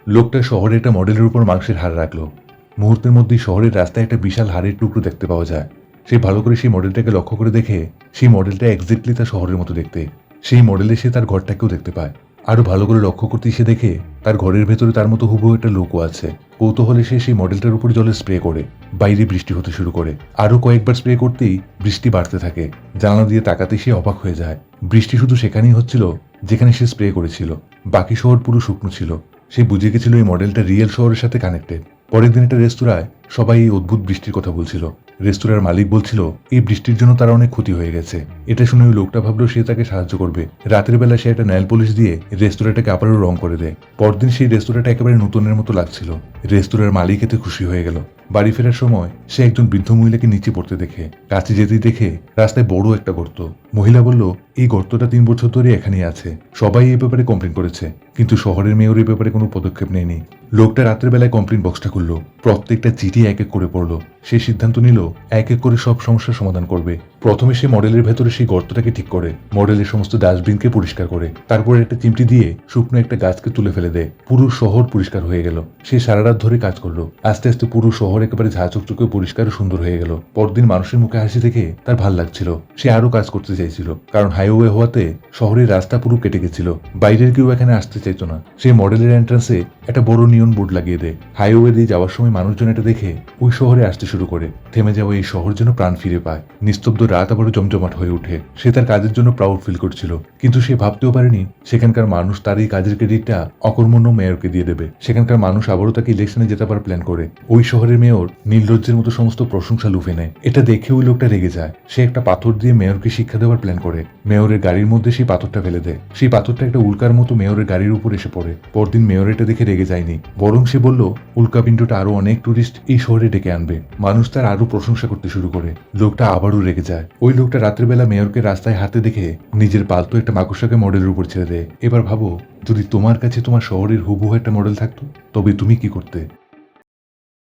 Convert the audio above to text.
লোকটা শহরে একটা মডেলের উপর মাংসের হাড় রাখলো। মুহূর্তের মধ্যেই শহরের রাস্তায় একটা বিশাল হাড়ের টুকরো দেখতে পাওয়া যায়। সে ভালো করে সেই মডেলটাকে লক্ষ্য করে দেখে সেই মডেলটা এক্স্যাক্টলি তার শহরের মতো দেখতে। সেই মডেলে সে তার ঘরটাকেও দেখতে পায়। আরো ভালো করে লক্ষ্য করতেই সে দেখে তার ঘরের ভেতরে তার মতো হুবহু একটা লোকও আছে। কৌতূহলে সে সেই মডেলটার উপর জলে স্প্রে করে। বাইরে বৃষ্টি হতে শুরু করে। আরো কয়েকবার স্প্রে করতেই বৃষ্টি বাড়তে থাকে। জানালা দিয়ে তাকাতে সে অবাক হয়ে যায়। বৃষ্টি শুধু সেখানেই হচ্ছিল যেখানে সে স্প্রে করেছিল। বাকি শহর পুরো শুকনো ছিল। সে বুঝে গেছিল এই মডেলটা রিয়েল শহরের সাথে কানেক্টেড। পরের দিন একটা রেস্তোরাঁয় সবাই এই অদ্ভুত বৃষ্টির কথা বলছিল। রেস্তোরাঁর মালিক বলছিল এই বৃষ্টির জন্য তার অনেক ক্ষতি হয়ে গেছে। এটা শুনে ওই লোকটা ভাবলো সে তাকে সাহায্য করবে। রাতের বেলা সে একটা নেল পলিশ দিয়ে রেস্তোরাঁটাকে আবারও রং করে দেয়। পরদিন সেই রেস্তোরাঁটা একেবারে নতুনের মতো লাগছিল। রেস্তোরাঁর মালিক এতে খুশি হয়ে গেল। বাড়ি ফেরার সময় সে একজন বৃদ্ধ মহিলাকে নিচে পড়তে দেখে। কাছে যেতেই দেখে রাস্তায় বড় একটা গর্ত। মহিলা বলল এই গর্তটা 3 বছর ধরে এখানেই আছে। সবাই এই ব্যাপারে কমপ্লেন করেছে, কিন্তু শহরের মেয়র এই ব্যাপারে কোনো পদক্ষেপ নেয়নি। লোকটা রাতের বেলায় কমপ্লেন বক্সটা খুললো। প্রত্যেকটা চিঠি এক এক করে পড়লো। সে সিদ্ধান্ত নিল এক এক করে সব সমস্যার সমাধান করবে। প্রথমে সে মডেলের ভেতরে সেই গর্তটাকে ঠিক করে, মডেলের সমস্ত ডাস্টবিনকে পরিষ্কার করে, তারপরে একটা চিমটি দিয়ে শুকনো একটা গাছকে তুলে ফেলে দেয়। পুরো শহর পরিষ্কার হয়ে গেল। সে সারা রাত ধরে কাজ করলো। আস্তে আস্তে পুরো শহর একেবারে ঝাঁচকচকে পরিষ্কার ও সুন্দর হয়ে গেল। পরদিন মানুষের মুখে হাসি দেখে তার ভাল লাগছিল। সে আরো কাজ করতে চাইছিল, কারণ হাইওয়ে হওয়াতে শহরের রাস্তা পুরো কেটে গেছিল। বাইরের কেউ এখানে আসতে চাইতো না। সে মডেলের এন্ট্রান্সে একটা বড় নিয়ন বোর্ড লাগিয়ে দেয়। হাইওয়ে দিয়ে যাওয়ার সময় মানুষজন এটা দেখে ওই শহরে আসতে শুরু করে। থেমে যাওয়া এই শহর যেন প্রাণ ফিরে পায়। নিস্তব্ধ রাত আবারও জমজমাট হয়ে ওঠে। সে তার কাজের জন্য প্রাউড ফিল করছিল, কিন্তু সে ভাবতেও পারেনি সেখানকার মানুষ তার এই কাজের ক্রেডিটটা অকর্মণ্য মেয়রকে দিয়ে দেবে। সেখানকার মানুষ আবারও তাকে ইলেকশনে জেতাবার প্ল্যান করে। ওই শহরের মেয়র নির্লজ্জের মতো সমস্ত প্রশংসা লুফে নেয়। এটা দেখে ওই লোকটা রেগে যায়। সে একটা পাথর দিয়ে মেয়রকে শিক্ষা দেওয়ার প্ল্যান করে। মেয়রের গাড়ির মধ্যে সেই পাথরটা ফেলে দেয়। সেই পাথরটা একটা উল্কার মতো মেয়রের গাড়ির উপর এসে পড়ে। পরদিন মেয়র এটা দেখে রেগে যায়নি, বরং সে বলল উল্কাপিণ্ডটা আরো অনেক টুরিস্ট এই শহরে ডেকে আনবে। মানুষ তার আরো প্রশংসা করতে শুরু করে। লোকটা আবারও রেগে যায়। ওই লোকটা রাতের বেলা মেয়রকে রাস্তায় হাঁটতে দেখে নিজের পালতু একটা মাকড়সাকে মডেলের উপর ছেড়ে দেয়। এবার ভাবো, যদি তোমার কাছে তোমার শহরের হুবহু একটা মডেল থাকতো, তবে তুমি কি করতে?